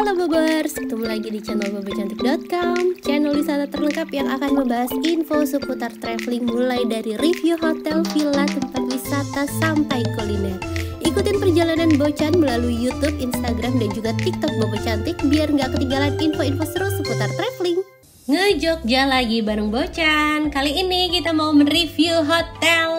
Halo Bobers, ketemu lagi di channel bobocantik.com, channel wisata terlengkap yang akan membahas info seputar traveling mulai dari review hotel, villa, tempat wisata sampai kuliner. Ikutin perjalanan Bocan melalui YouTube, Instagram, dan juga TikTok Bobo Cantik biar nggak ketinggalan info-info seru seputar traveling. Nge-Jogja lagi bareng Bocan. Kali ini kita mau mereview hotel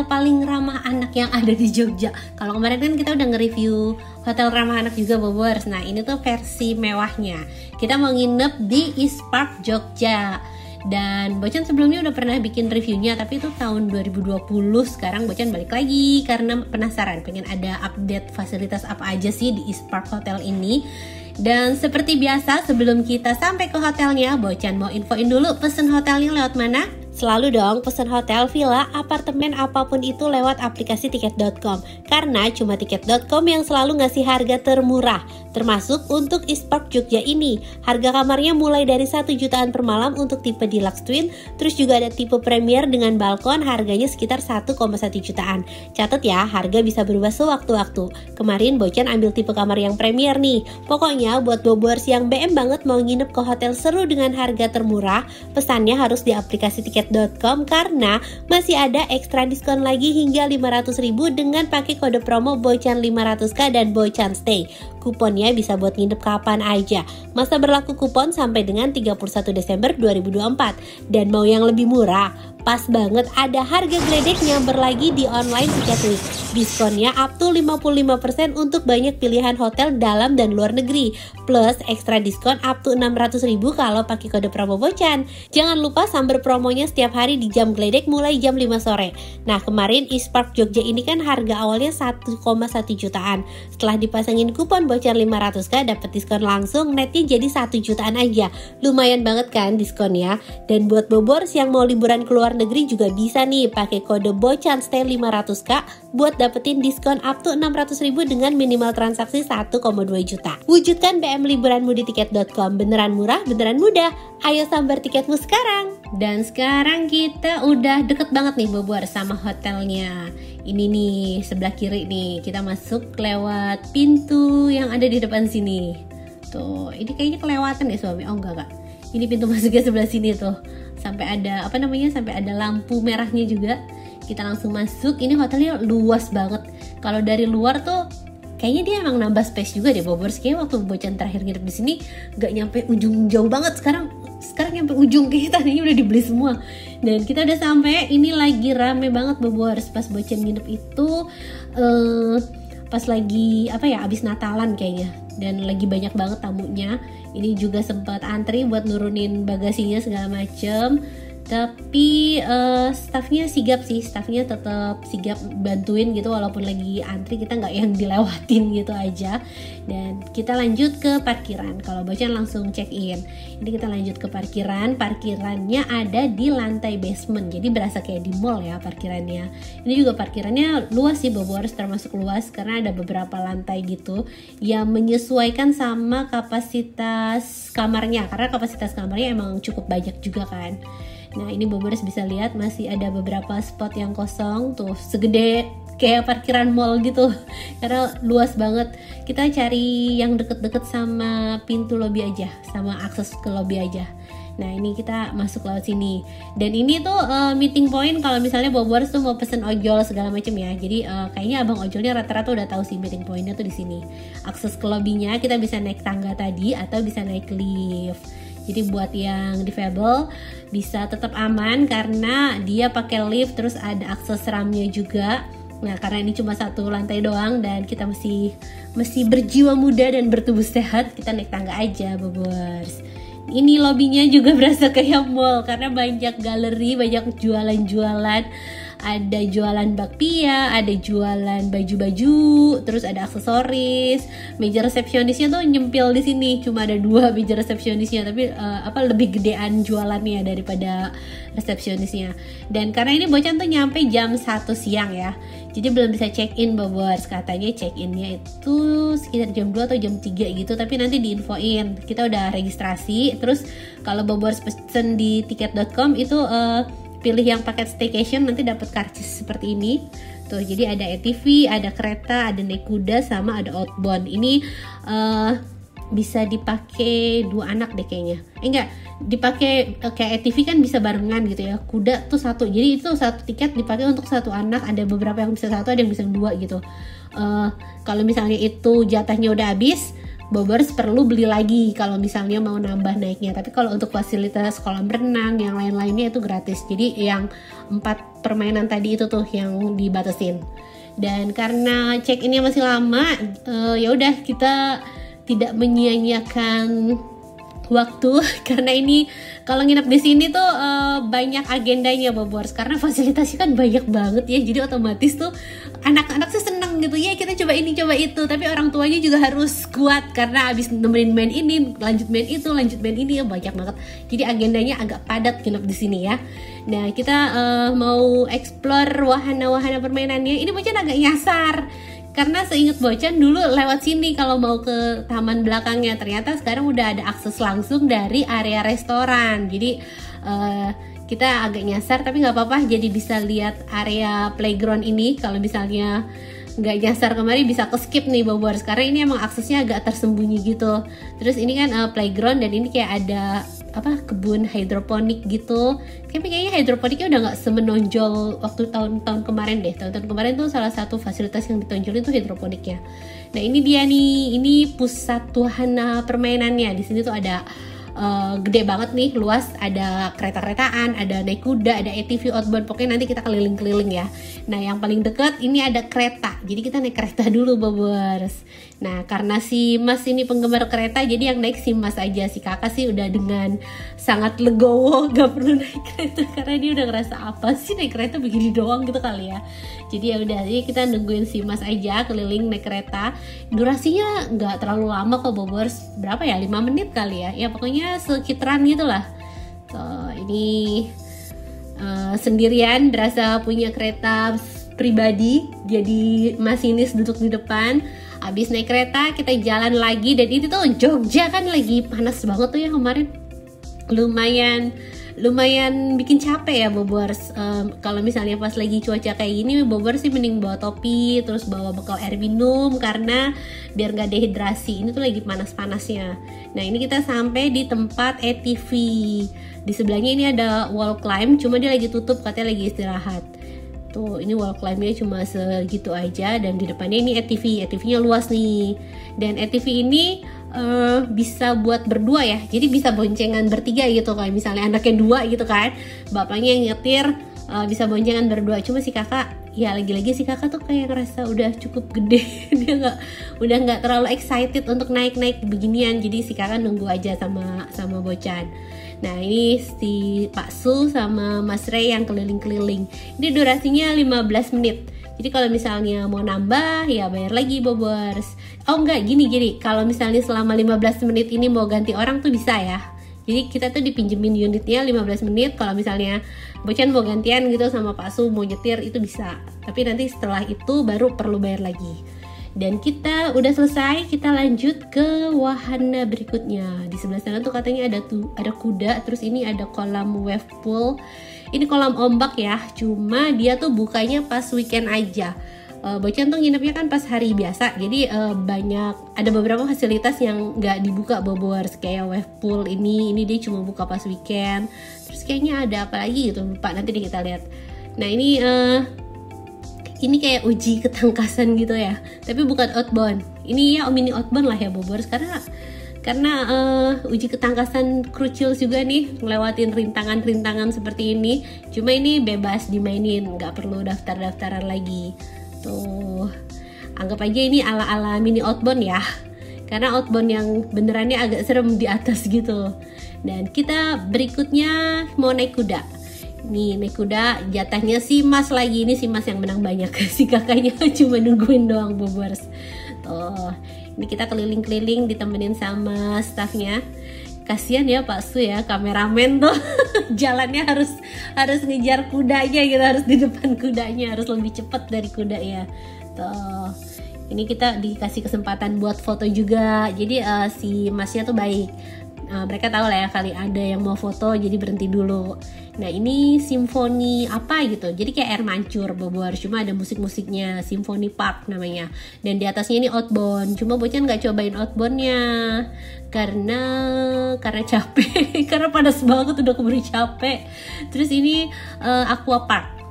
paling ramah anak yang ada di Jogja. Kalau kemarin kan kita udah nge-review hotel ramah anak juga Bobers. Nah ini tuh versi mewahnya. Kita mau nginep di East Park Jogja. Dan Bocan sebelumnya udah pernah bikin reviewnya, tapi itu tahun 2020. Sekarang Bocan balik lagi karena penasaran, pengen ada update fasilitas apa aja sih di East Park Hotel ini. Dan seperti biasa sebelum kita sampai ke hotelnya, Bocan mau infoin dulu pesen hotelnya lewat mana? Selalu dong pesen hotel, villa, apartemen, apapun itu lewat aplikasi tiket.com. Karena cuma tiket.com yang selalu ngasih harga termurah. Termasuk untuk East Park Jogja ini. Harga kamarnya mulai dari 1 jutaan per malam untuk tipe Deluxe Twin. Terus juga ada tipe Premier dengan balkon, harganya sekitar 1,1 jutaan. Catat ya, harga bisa berubah sewaktu-waktu. Kemarin Bocan ambil tipe kamar yang Premier nih. Pokoknya buat bobers yang BM banget mau nginep ke hotel seru dengan harga termurah, pesannya harus di aplikasi tiket.com karena masih ada ekstra diskon lagi hingga 500.000 dengan pakai kode promo Bocan 500k dan Bocan Stay. Kuponnya bisa buat nginep kapan aja. Masa berlaku kupon sampai dengan 31 Desember 2024. Dan mau yang lebih murah, pas banget ada harga gledek nyamber lagi di online tiket week. Diskonnya up to 55% untuk banyak pilihan hotel dalam dan luar negeri. Plus ekstra diskon up to 600.000 kalau pakai kode promo Bocan. Jangan lupa samber promonya setiap hari di jam gledek mulai jam 5 sore. Nah kemarin East Park Jogja ini kan harga awalnya 1,1 jutaan. Setelah dipasangin kupon Bocan 500k dapat diskon langsung, netnya jadi 1 jutaan aja. Lumayan banget kan diskonnya. Dan buat bobors yang mau liburan ke luar negeri juga bisa nih pakai kode Bocan Stay 500k buat dapetin diskon up to 600.000 dengan minimal transaksi 1,2 juta. Wujudkan BM liburanmu di tiket.com. Beneran murah, beneran mudah. Ayo sambar tiketmu sekarang. Dan sekarang kita udah deket banget nih bobor sama hotelnya. Ini nih sebelah kiri nih, kita masuk lewat pintu yang ada di depan sini. Tuh, ini kayaknya kelewatan ya suami. Oh enggak. Ini pintu masuknya sebelah sini tuh. Sampai ada sampai ada lampu merahnya juga. Kita langsung masuk. Ini hotelnya luas banget. Kalau dari luar tuh kayaknya dia emang nambah space juga deh Bobors. Kayaknya waktu Bocan terakhir nginep di sini nggak nyampe ujung jauh banget. Sekarang nyampe ujung, kayaknya tadinya udah dibeli semua. Dan kita udah sampai. Ini lagi rame banget Bobors. Pas Bocan nginep itu pas lagi abis Natalan kayaknya. Dan lagi banyak banget tamunya. Ini juga sempat antri buat nurunin bagasinya segala macem. Tapi staffnya tetap sigap bantuin gitu, walaupun lagi antri kita nggak yang dilewatin gitu aja. Dan kita lanjut ke parkiran. Kalau Bocan langsung check in. Ini kita lanjut ke parkirannya ada di lantai basement, jadi berasa kayak di mall ya parkirannya. Ini juga parkirannya luas sih Bobors, termasuk luas karena ada beberapa lantai gitu yang menyesuaikan sama kapasitas kamarnya, karena kapasitas kamarnya emang cukup banyak juga kan. Nah ini Bobors bisa lihat masih ada beberapa spot yang kosong tuh, segede kayak parkiran mall gitu karena luas banget. Kita cari yang deket-deket sama pintu lobby aja, sama akses ke lobby aja. Nah ini kita masuk lewat sini. Dan ini tuh meeting point kalau misalnya Bobors tuh mau pesen ojol segala macam ya. Jadi kayaknya abang ojolnya rata-rata udah tahu sih meeting pointnya tuh di sini. Akses ke lobbynya kita bisa naik tangga tadi atau bisa naik lift. Jadi buat yang difabel bisa tetap aman karena dia pakai lift, terus ada akses ramnya juga. Nah karena ini cuma satu lantai doang dan kita masih berjiwa muda dan bertubuh sehat, kita naik tangga aja Bobors. Ini lobbynya juga berasa kayak mall karena banyak galeri, banyak jualan-jualan. Ada jualan bakpia, ada jualan baju-baju, terus ada aksesoris. Meja resepsionisnya tuh nyempil di sini, cuma ada 2 meja resepsionisnya, tapi lebih gedean jualannya daripada resepsionisnya. Dan karena ini Bocan tuh nyampe jam 1 siang ya, jadi belum bisa check in Bobors. Katanya check innya itu sekitar jam 2 atau jam 3 gitu, tapi nanti diinfoin. Kita udah registrasi. Terus kalau Bobors pesen di tiket.com itu pilih yang paket staycation, nanti dapat karcis seperti ini. Tuh, jadi ada ATV, ada kereta, ada naik kuda, sama ada outbound. Ini bisa dipakai 2 anak deh kayaknya. Enggak, dipakai kayak ATV kan bisa barengan gitu ya. Kuda tuh satu, jadi itu satu tiket dipakai untuk satu anak. Ada beberapa yang bisa satu, ada yang bisa 2 gitu. Kalau misalnya itu jatahnya udah habis, Bobers perlu beli lagi kalau misalnya mau nambah naiknya. Tapi kalau untuk fasilitas kolam renang yang lain-lainnya itu gratis. Jadi yang 4 permainan tadi itu tuh yang dibatasin. Dan karena check ini masih lama, ya udah kita tidak menyia-nyiakan waktu karena ini kalau nginep di sini tuh banyak agendanya Bobors, karena fasilitasnya kan banyak banget ya, jadi otomatis tuh anak-anak sih seneng gitu ya, kita coba ini coba itu, tapi orang tuanya juga harus kuat karena abis nemenin main ini lanjut main itu lanjut main ini ya, banyak banget, jadi agendanya agak padat nginep di sini ya. Nah kita mau explore wahana-wahana permainannya. Ini Bocan agak nyasar karena seingat Bocan dulu lewat sini kalau mau ke taman belakangnya, ternyata sekarang udah ada akses langsung dari area restoran. Jadi kita agak nyasar tapi nggak apa-apa, jadi bisa lihat area playground ini. Kalau misalnya nggak nyasar kemarin bisa ke skip nih Bobors, karena ini emang aksesnya agak tersembunyi gitu. Terus ini kan playground dan ini kayak ada kebun hidroponik gitu. Kayaknya hidroponiknya udah nggak semenonjol waktu tahun-tahun kemarin deh. Tahun-tahun kemarin tuh salah satu fasilitas yang ditonjolin tuh hidroponiknya. Nah ini dia nih, ini pusat wahana permainannya. Di sini tuh ada gede banget nih, luas, ada kereta-keretaan, ada naik kuda, ada ATV outbound, pokoknya nanti kita keliling-keliling ya. Nah yang paling deket ini ada kereta, jadi kita naik kereta dulu Bobors. Nah karena si Mas ini penggemar kereta, jadi yang naik si Mas aja, si kakak sih udah dengan sangat legowo gak perlu naik kereta karena dia udah ngerasa apa sih naik kereta begini doang gitu kali ya. Jadi ya udah, jadi kita nungguin si Mas aja keliling naik kereta. Durasinya nggak terlalu lama kok Bobors, berapa ya, 5 menit kali ya, ya pokoknya sekitaran gitulah. Ini sendirian, berasa punya kereta pribadi, jadi masinis duduk di depan. Abis naik kereta kita jalan lagi, dan itu tuh Jogja kan lagi panas banget tuh ya kemarin, lumayan bikin capek ya Bobors. Kalau misalnya pas lagi cuaca kayak gini Bobors sih mending bawa topi, terus bawa bekal air minum karena biar nggak dehidrasi. Ini tuh lagi panas-panasnya. Nah ini kita sampai di tempat ATV. Di sebelahnya ini ada wall climb, cuma dia lagi tutup, katanya lagi istirahat. Tuh ini wall climbnya cuma segitu aja, dan di depannya ini ATV-nya luas nih. Dan ATV ini bisa buat berdua ya, jadi bisa boncengan bertiga gitu, kayak misalnya anaknya 2 gitu kan, bapaknya yang nyetir, bisa boncengan berdua. Cuma si kakak, ya lagi-lagi si kakak tuh kayak ngerasa udah cukup gede, dia udah nggak terlalu excited untuk naik-naik beginian, jadi si kakak nunggu aja sama Bocan. Nah ini si Pak Su sama Mas Ray yang keliling-keliling. Ini durasinya 15 menit. Jadi kalau misalnya mau nambah ya bayar lagi Bobors. Oh enggak, gini, kalau misalnya selama 15 menit ini mau ganti orang tuh bisa ya. Jadi kita tuh dipinjemin unitnya 15 menit. Kalau misalnya Bocan mau gantian gitu sama Pak Su mau nyetir itu bisa. Tapi nanti setelah itu baru perlu bayar lagi. Dan kita udah selesai, kita lanjut ke wahana berikutnya. Di sebelah sana tuh katanya ada kuda, terus ini ada kolam wave pool. Ini kolam ombak ya, cuma dia tuh bukanya pas weekend aja. Bocan tuh nginepnya kan pas hari biasa, jadi ada beberapa fasilitas yang nggak dibuka Bobors, kayak wave pool ini dia cuma buka pas weekend. Terus kayaknya ada apa lagi gitu, lupa, nanti deh kita lihat. Nah ini kayak uji ketangkasan gitu ya, tapi bukan outbound. Ini ya mini outbound lah ya Bobors, karena uji ketangkasan krucial juga nih, ngelewatin rintangan-rintangan seperti ini. Cuma ini bebas dimainin, nggak perlu daftar-daftaran lagi. Tuh, anggap aja ini ala-ala mini outbound ya, karena outbound yang benerannya agak serem di atas gitu. Dan kita berikutnya mau naik kuda. Nih naik kuda, jatahnya si Mas lagi. Ini si Mas yang menang banyak, si kakaknya cuma nungguin doang Bobors. Tuh, ini kita keliling-keliling ditemenin sama staffnya. Kasian ya Pak Su ya, kameramen tuh jalannya harus ngejar kudanya gitu, harus di depan kudanya, harus lebih cepat dari kuda ya. Tuh, ini kita dikasih kesempatan buat foto juga. Jadi si Masnya tuh baik. mereka tahu lah ya, kali ada yang mau foto jadi berhenti dulu. Nah ini simfoni apa gitu, jadi kayak air mancur Boboers, cuma ada musik-musiknya, Symphony Park namanya. Dan di atasnya ini outbound, cuma Bocan nggak cobain outboundnya karena capek karena panas banget, udah keburu capek. Terus ini Aqua Park.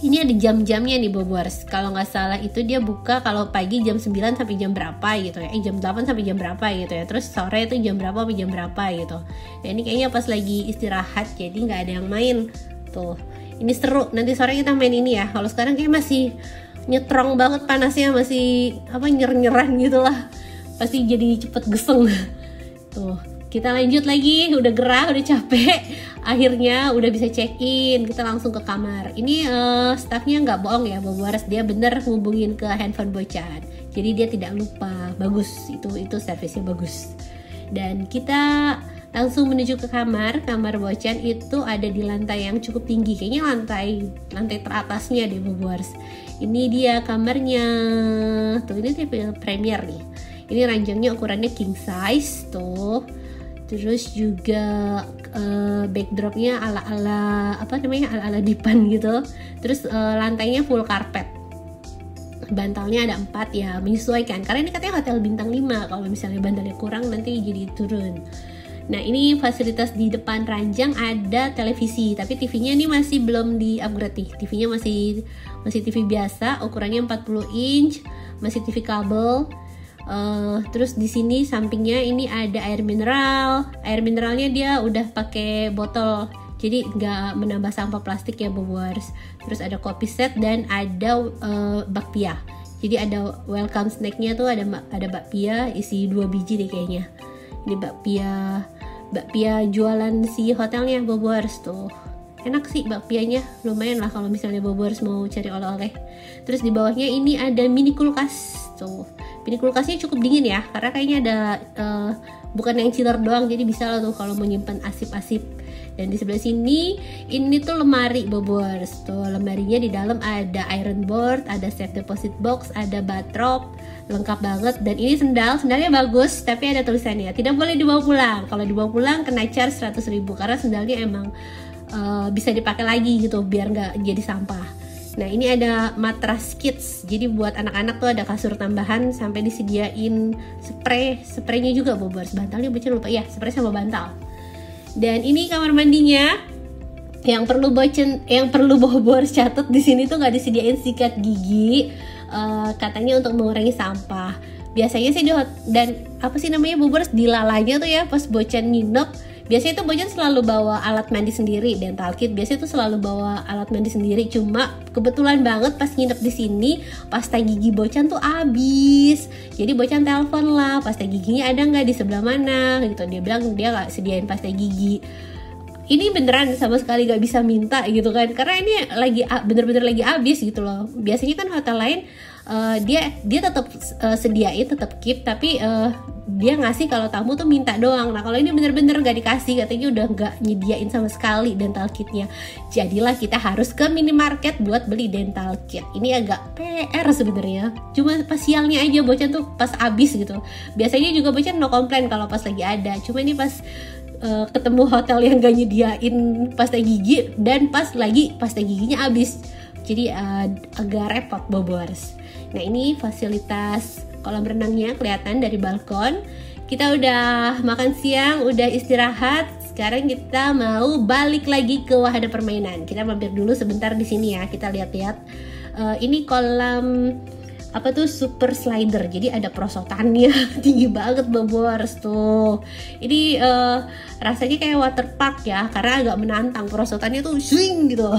Ini ada jam-jamnya nih Boboers. Kalau nggak salah itu dia buka kalau pagi jam 9 sampai jam berapa gitu ya. Jam 8 sampai jam berapa gitu ya. Terus sore itu jam berapa sampai jam berapa gitu. Nah ini kayaknya pas lagi istirahat jadi nggak ada yang main. Tuh. Ini seru. Nanti sore kita main ini ya. Kalau sekarang kayak masih nyetrong banget panasnya, masih nyer-nyeran gitu lah. Pasti jadi cepet geseng. Tuh. Kita lanjut lagi, udah gerah, udah capek. Akhirnya udah bisa check in, kita langsung ke kamar. Ini staffnya nggak bohong ya Boboers, dia bener ngubungin ke handphone Bocan. Jadi dia tidak lupa, bagus, itu servisnya bagus. Dan kita langsung menuju ke kamar Bocan itu ada di lantai yang cukup tinggi, kayaknya lantai teratasnya deh Boboers. Ini dia kamarnya, tuh ini tipe premier nih. Ini ranjangnya ukurannya king size tuh. Terus juga backdropnya ala-ala ala-ala dipan gitu. Terus lantainya full karpet. Bantalnya ada 4 ya, menyesuaikan. Karena ini katanya hotel bintang 5. Kalau misalnya bantalnya kurang nanti jadi turun. Nah ini fasilitas di depan ranjang ada televisi, tapi TV-nya ini masih belum di-upgrade nih. TV-nya masih TV biasa, ukurannya 40 inch, masih TV kabel. Terus di sini sampingnya ini ada air mineral. Air mineralnya dia udah pakai botol, jadi nggak menambah sampah plastik ya Boboers. Terus ada kopi set dan ada bakpia. Jadi ada welcome snacknya tuh, ada bakpia isi 2 biji deh kayaknya. Ini bakpia jualan si hotelnya Boboers tuh. Enak sih bakpianya, lumayan lah kalau misalnya Boboers mau cari oleh-oleh. Terus di bawahnya ini ada mini kulkas tuh. Mini kulkasnya cukup dingin ya, karena kayaknya ada bukan yang chiller doang, jadi bisa lah tuh kalau mau nyimpan asip-asip. Dan di sebelah sini ini tuh lemari Boboers tuh, lemarinya di dalam ada iron board, ada safe deposit box, ada batrop, lengkap banget. Dan ini sendalnya bagus, tapi ada tulisannya tidak boleh dibawa pulang. Kalau dibawa pulang kena charge 100.000 karena sendalnya emang bisa dipakai lagi gitu biar nggak jadi sampah. Nah ini ada matras kids, jadi buat anak-anak tuh ada kasur tambahan, sampai disediain spraynya juga Boboers. Bantalnya Bocan lupa ya, spray sama bantal. Dan ini kamar mandinya. Yang perlu Boboers catat di sini tuh nggak disediain sikat gigi, katanya untuk mengurangi sampah. Biasanya sih dan apa sih namanya Boboers, di lalanya tuh ya pas Bocan nginep. Biasanya tuh Bocan selalu bawa alat mandi sendiri, dental kit. Biasanya tuh selalu bawa alat mandi sendiri. Cuma kebetulan banget pas nginep di sini, pasta gigi Bocan tuh habis. Jadi Bocan telepon lah, pasta giginya ada nggak di sebelah mana gitu. Dia bilang dia nggak sediain pasta gigi. Ini beneran sama sekali gak bisa minta gitu kan, karena ini bener-bener lagi habis gitu loh. Biasanya kan hotel lain dia tetap sediain, tetap keep, tapi dia ngasih kalau tamu tuh minta doang. Nah kalau ini bener-bener gak dikasih, katanya udah gak nyediain sama sekali dental kitnya. Jadilah kita harus ke minimarket buat beli dental kit. Ini agak PR sebenarnya, cuma pas sialnya aja Bocan tuh pas habis gitu. Biasanya juga Bocan no komplain kalau pas lagi ada, cuma ini pas ketemu hotel yang gak nyediain pasta gigi dan pas lagi pasta giginya habis, jadi agak repot Boboers. Nah ini fasilitas kolam renangnya kelihatan dari balkon. Kita udah makan siang, udah istirahat. Sekarang kita mau balik lagi ke wahana permainan. Kita mampir dulu sebentar di sini ya, kita lihat-lihat. Ini kolam super slider, jadi ada perosotannya tinggi banget Boboers tuh. Ini rasanya kayak water park ya, karena agak menantang, perosotannya tuh swing gitu.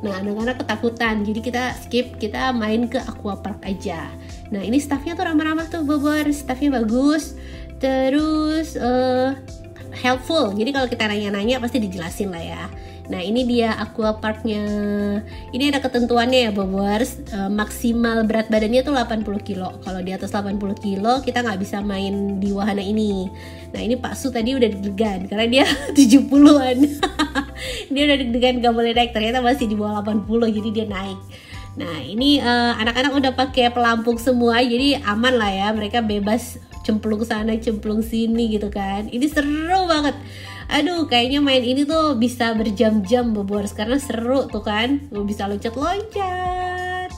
Nah anak-anak ketakutan, jadi kita skip, kita main ke aqua park aja. Nah ini staffnya tuh ramah-ramah tuh Boboers, staffnya bagus, terus helpful, jadi kalau kita nanya-nanya pasti dijelasin lah ya. Nah ini dia aqua parknya. Ini ada ketentuannya ya Boboers, maksimal berat badannya tuh 80 kilo. Kalau di atas 80 kilo kita nggak bisa main di wahana ini. Nah ini Pak Su tadi udah deg-degan karena dia 70-an. Dia udah deg-degan gak boleh naik, ternyata masih di bawah 80, jadi dia naik. Nah ini anak-anak udah pakai pelampung semua, jadi aman lah ya, mereka bebas cemplung sana cemplung sini gitu kan. Ini seru banget. Aduh, kayaknya main ini tuh bisa berjam-jam Bobors, karena seru tuh kan, bisa loncat-loncat.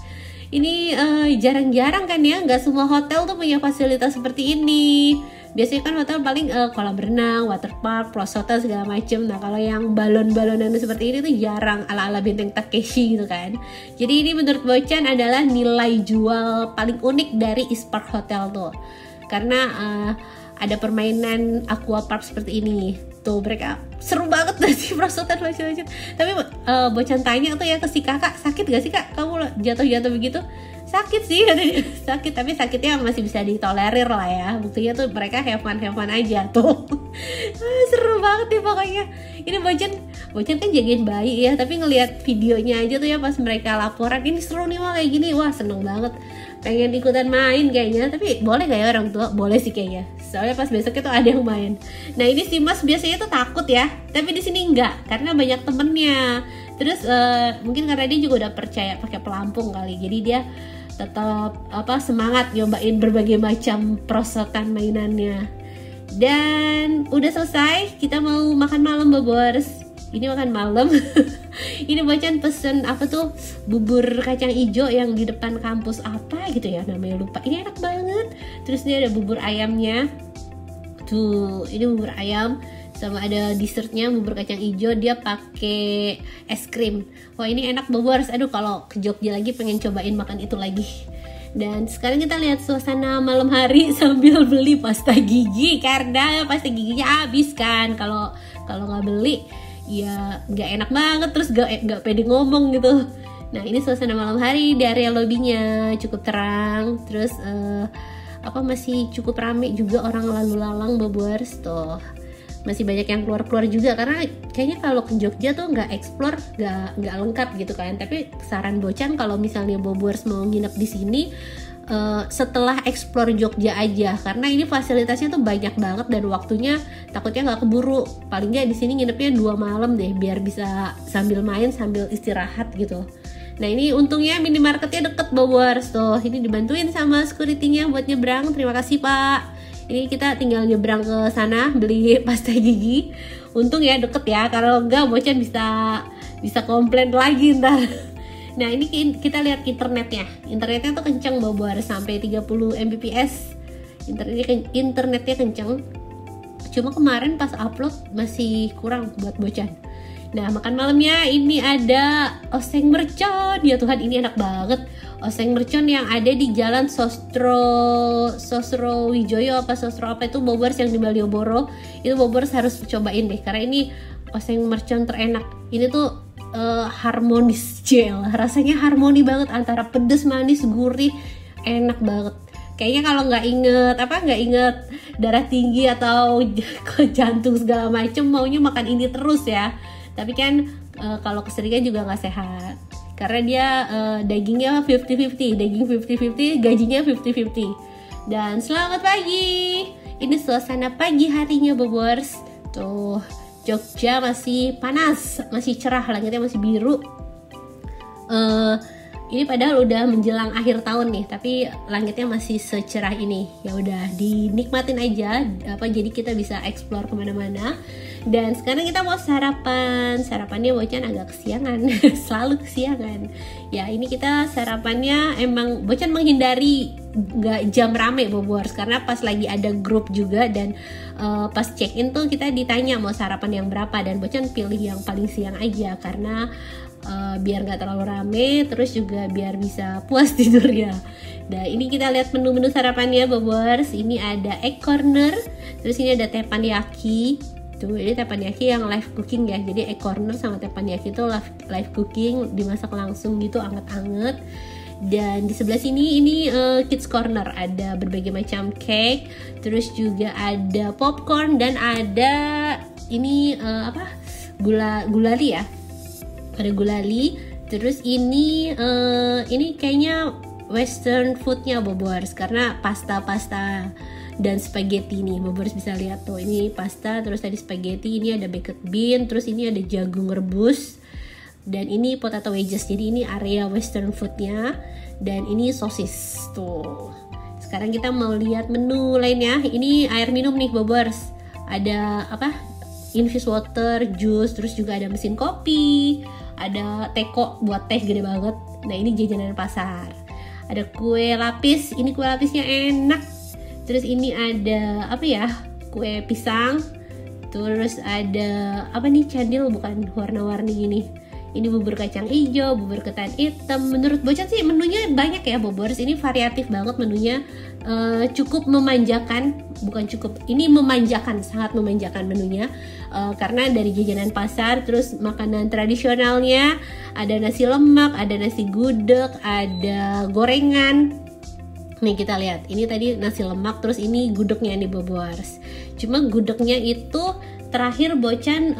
Ini jarang-jarang kan ya, nggak semua hotel tuh punya fasilitas seperti ini. Biasanya kan hotel paling kolam renang, waterpark, plus hotel segala macem. Nah kalau yang balon-balonan seperti ini tuh jarang, ala-ala Benteng Takeshi gitu kan. Jadi ini menurut Bocan adalah nilai jual paling unik dari Eastpark Hotel tuh, karena ada permainan aquapark seperti ini. Tuh mereka seru banget gak sih prosotan loncat-loncat. Tapi Bocan tanya tuh ya ke si kakak, sakit gak sih kak kamu jatuh-jatuh begitu? Sakit sih katanya, sakit, tapi sakitnya masih bisa ditolerir lah ya. Buktinya tuh mereka have fun aja tuh. Seru banget nih pokoknya. Ini Bocan kan jagain bayi ya, tapi ngelihat videonya aja tuh ya pas mereka laporan, ini seru nih mah kayak gini, wah seneng banget. Pengen ikutan main kayaknya, tapi boleh gak ya orang tua? Boleh sih kayaknya. Soalnya pas besoknya tuh ada yang main. Nah ini si Mas biasanya tuh takut ya, tapi di sini enggak, karena banyak temennya. Terus mungkin karena dia juga udah percaya pakai pelampung kali, jadi dia tetap semangat nyobain berbagai macam prosotan mainannya. Dan udah selesai, kita mau makan malam Bobors. Ini makan malam. Ini Bocan pesen bubur kacang hijau yang di depan kampus apa gitu ya namanya, lupa. Ini enak banget. Terus ini ada bubur ayamnya. Tuh, ini bubur ayam sama ada dessertnya bubur kacang hijau, dia pakai es krim. Wah ini enak Bobors. Aduh kalau ke Jogja lagi pengen cobain makan itu lagi. Dan sekarang kita lihat suasana malam hari sambil beli pasta gigi, karena pasta giginya habis kan. Kalau nggak beli ya nggak enak banget, terus nggak pede ngomong gitu. Nah ini suasana malam hari di area lobbynya cukup terang, terus masih cukup rame juga orang lalu lalang Bobors tuh. Masih banyak yang keluar juga, karena kayaknya kalau ke Jogja tuh nggak explore, nggak lengkap gitu kan. Tapi saran Bocan kalau misalnya Bobors mau nginep di sini, setelah explore Jogja aja, karena ini fasilitasnya tuh banyak banget dan waktunya takutnya nggak keburu. Paling nggak di sini nginepnya 2 malam deh, biar bisa sambil main sambil istirahat gitu. Nah ini untungnya minimarketnya deket Bobors tuh. Ini dibantuin sama security-nya buat nyebrang. Terima kasih Pak. Ini kita tinggal nyebrang ke sana beli pasta gigi. Untung ya deket ya, kalau enggak Bocan bisa komplain lagi ntar. Nah ini kita lihat internetnya tuh kenceng Bobors, sampai 30 Mbps. Internetnya kenceng. Cuma kemarin pas upload masih kurang buat Bocan. Nah makan malamnya ini ada oseng mercon. Ya Tuhan ini enak banget. Oseng mercon yang ada di Jalan Sosro Wijoyo Sosro itu Bobors yang di Malioboro. Itu Bobors harus cobain deh, karena ini oseng mercon terenak. Ini tuh harmonis rasanya harmoni banget antara pedes, manis, gurih, enak banget. Kayaknya kalau nggak inget darah tinggi atau jantung segala macem, maunya makan ini terus ya. Tapi kan kalau keseringan juga nggak sehat, karena dia dagingnya 50-50, daging 50-50, gajinya 50-50. Dan selamat pagi, ini suasana pagi harinya Bobors. Tuh Jogja masih panas, masih cerah, langitnya masih biru. Ini padahal udah menjelang akhir tahun nih, tapi langitnya masih secerah ini. Ya udah dinikmatin aja, jadi kita bisa explore kemana-mana. Dan sekarang kita mau sarapan. Sarapannya Bocan agak kesiangan, selalu kesiangan. Ya ini kita sarapannya emang Bocan menghindari nggak jam rame Bobors, karena pas lagi ada grup juga, dan pas check in tuh kita ditanya mau sarapan yang berapa, dan Bocan pilih yang paling siang aja karena biar nggak terlalu rame, terus juga biar bisa puas tidurnya. Nah ini kita lihat menu-menu sarapannya Bobors. Ini ada egg corner, terus ini ada teppanyaki. Tuh ini teppanyaki yang live cooking ya, jadi egg corner sama teppanyaki itu live cooking, dimasak langsung gitu, anget-anget. Dan di sebelah sini ini kids corner, ada berbagai macam cake, terus juga ada popcorn, dan ada ini gulali ya, ada gulali. Terus ini kayaknya western foodnya Bobors, karena pasta dan spaghetti nih Bobors bisa lihat tuh, ini pasta, terus tadi spaghetti, ini ada baked bean, terus ini ada jagung rebus, dan ini potato wedges. Jadi ini area western foodnya, dan ini sosis tuh. Sekarang kita mau lihat menu lainnya. Ini air minum nih Bobers. Ada apa? Infused water, jus, terus juga ada mesin kopi, ada teko buat teh gede banget. Nah ini jajanan pasar. Ada kue lapis, ini kue lapisnya enak. Terus ini ada apa ya? Kue pisang. Terus ada apa nih, candil bukan warna-warni gini. Ini bubur kacang hijau, bubur ketan hitam. Menurut Bocan sih menunya banyak ya Bobers. Ini variatif banget menunya, cukup memanjakan. Bukan cukup, ini memanjakan, sangat memanjakan menunya. Karena dari jajanan pasar, terus makanan tradisionalnya, ada nasi lemak, ada nasi gudeg, ada gorengan. Nih kita lihat, ini tadi nasi lemak, terus ini gudegnya nih Bobers. Cuma gudegnya itu terakhir Bocan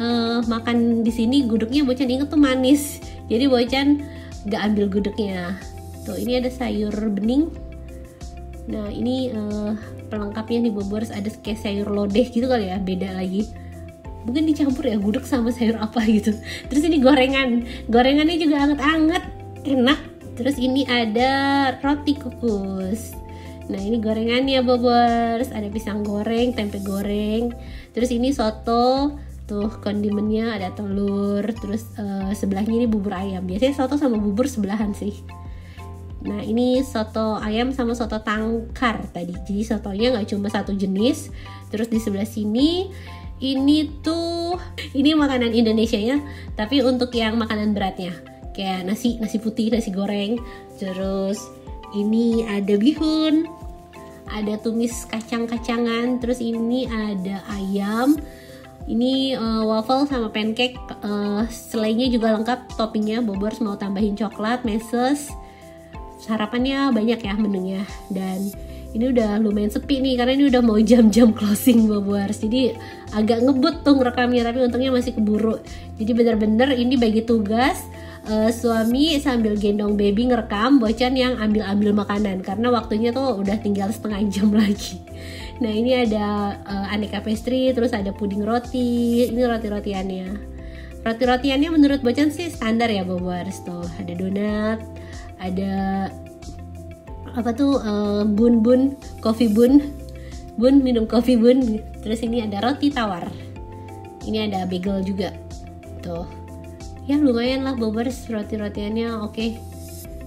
makan di sini, gudegnya Bocan inget tuh manis. Jadi Bocan gak ambil gudegnya. Tuh ini ada sayur bening. Nah ini pelengkapnya nih Bobers, ada kayak sayur lodeh gitu kali ya, beda lagi. Mungkin dicampur ya gudeg sama sayur apa gitu. Terus ini gorengan, gorengannya juga anget-anget, enak. Terus ini ada roti kukus. Nah ini gorengannya Bobers, ada pisang goreng, tempe goreng. Terus ini soto, tuh kondimennya ada telur. Terus sebelahnya ini bubur ayam. Biasanya soto sama bubur sebelahan sih. Nah ini soto ayam sama soto tangkar tadi. Jadi sotonya nggak cuma satu jenis. Terus di sebelah sini ini tuh, ini makanan Indonesianya, tapi untuk yang makanan beratnya. Kayak nasi putih, nasi goreng. Terus ini ada bihun, ada tumis kacang-kacangan, terus ini ada ayam, ini waffle sama pancake, selainya juga lengkap toppingnya. Bobers mau tambahin coklat, meses. Sarapannya banyak ya menunya, dan ini udah lumayan sepi nih karena ini udah mau jam-jam closing Bobers. Jadi agak ngebut tuh ngerekamnya, tapi untungnya masih keburu. Jadi bener-bener ini bagi tugas, suami sambil gendong baby ngerekam, Bocan yang ambil-ambil makanan karena waktunya tuh udah tinggal setengah jam lagi. Nah ini ada aneka pastry, terus ada puding roti, ini roti-rotiannya. Roti-rotiannya menurut Bocan sih standar ya Bobers. Tuh ada donat, ada apa tuh, bun coffee bun minum coffee bun. Terus ini ada roti tawar, ini ada bagel juga tuh. Ya lumayan lah Bobers, roti-rotiannya oke.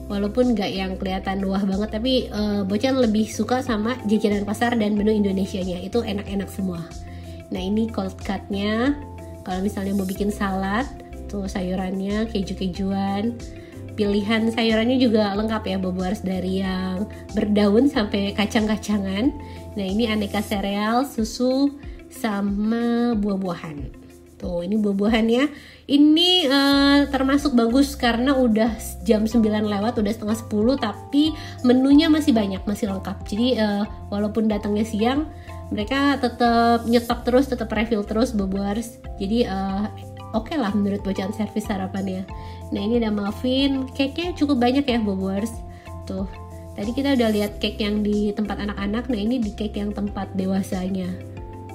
Walaupun nggak yang kelihatan wah banget, tapi Bocan lebih suka sama jajanan pasar dan menu Indonesianya, itu enak-enak semua. Nah ini cold cutnya, kalau misalnya mau bikin salad, tuh sayurannya keju-kejuan. Pilihan sayurannya juga lengkap ya Bobers, dari yang berdaun sampai kacang-kacangan. Nah ini aneka sereal, susu, sama buah-buahan. Tuh ini buah-buahannya. Ini termasuk bagus karena udah jam 9 lewat, udah setengah 10, tapi menunya masih banyak, masih lengkap. Jadi walaupun datangnya siang, mereka tetap nyetok terus, tetap refill terus Bobers. Jadi oke lah menurut Bocan servis sarapannya. Nah ini ada muffin, cake-nya cukup banyak ya Bobers. Tuh tadi kita udah lihat cake yang di tempat anak-anak, nah ini di cake yang tempat dewasanya.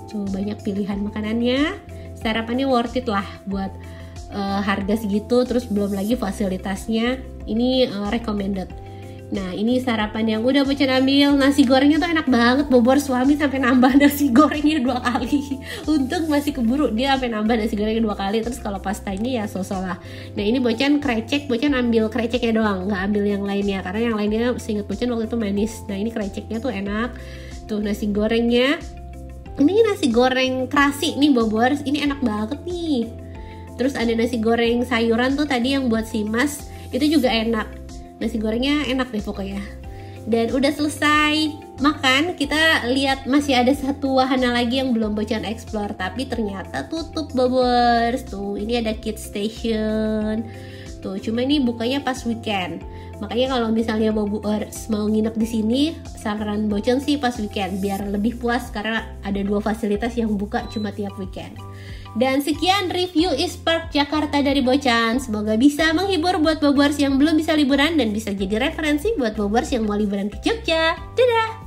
Tuh banyak pilihan makanannya. Sarapannya worth it lah buat harga segitu, terus belum lagi fasilitasnya. Ini recommended. Nah ini sarapan yang udah Bocan ambil. Nasi gorengnya tuh enak banget Bobers, suami sampai nambah nasi gorengnya 2 kali. Untung masih keburu, dia sampai nambah nasi gorengnya 2 kali. Terus kalau pastanya ya sosok lah. Nah ini Bocan krecek, Bocan ambil kreceknya doang, nggak ambil yang lainnya karena yang lainnya seinget Bocan waktu itu manis. Nah ini kreceknya tuh enak. Tuh nasi gorengnya, ini nasi goreng terasi nih Bobers, ini enak banget nih. Terus ada nasi goreng sayuran tuh tadi yang buat si Mas, itu juga enak. Nasi gorengnya enak deh pokoknya. Dan udah selesai makan, kita lihat masih ada satu wahana lagi yang belum Bocan explore, tapi ternyata tutup Bobers. Tuh ini ada kids station. Tuh cuma ini bukanya pas weekend. Makanya kalau misalnya mau nginep di sini, saran Bocan sih pas weekend biar lebih puas karena ada 2 fasilitas yang buka cuma tiap weekend. Dan sekian review East Park Jakarta dari Bocan. Semoga bisa menghibur buat Bobers yang belum bisa liburan dan bisa jadi referensi buat Bobers yang mau liburan ke Jogja. Dadah!